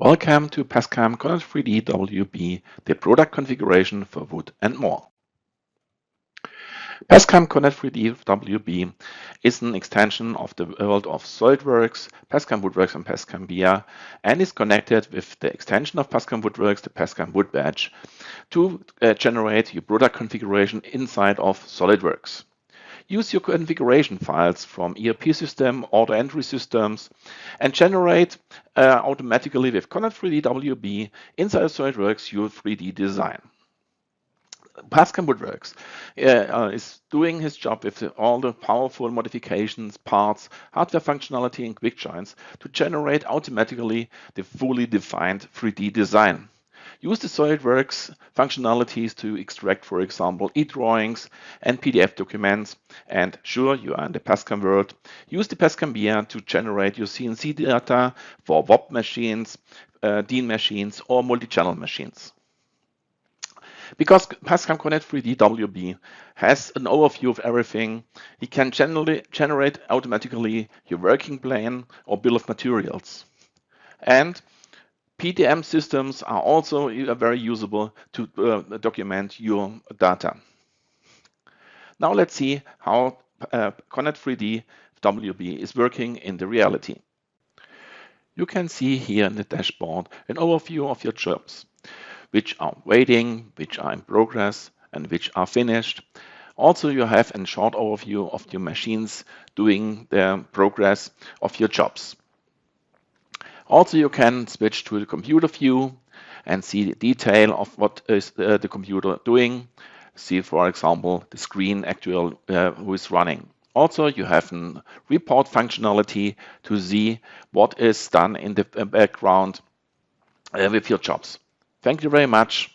Welcome to PASCAM Con 3D WB, the product configuration for wood and more. PASCAM Con 3D WB is an extension of the world of SOLIDWORKS, PASCAM WoodWorks and PASCAM BIA, and is connected with the extension of PASCAM WoodWorks, the PASCAM WoodBatch, to generate your product configuration inside of SOLIDWORKS. Use your configuration files from ERP system, auto entry systems, and generate automatically with Con 3D WB inside of SolidWorks your 3D design. PASCAM WoodWorks is doing his job with all the powerful modifications, parts, hardware functionality, and quick joins to generate automatically the fully defined 3D design. Use the SolidWorks functionalities to extract, for example, eDrawings and PDF documents. And sure, you are in the PASCAM world. Use the PASCAM BIA to generate your CNC data for WOP machines, DIN machines, or multi-channel machines. Because PASCAM Con 3D WB has an overview of everything, it can generate automatically your working plan or bill of materials. And PDM systems are also very usable to document your data. Now let's see how Con 3D WB is working in the reality. You can see here in the dashboard an overview of your jobs, which are waiting, which are in progress, and which are finished. Also, you have a short overview of your machines doing the progress of your jobs. Also, you can switch to the computer view and see the detail of what is the computer doing. See, for example, the screen actual who is running. Also, you have a report functionality to see what is done in the background with your jobs. Thank you very much.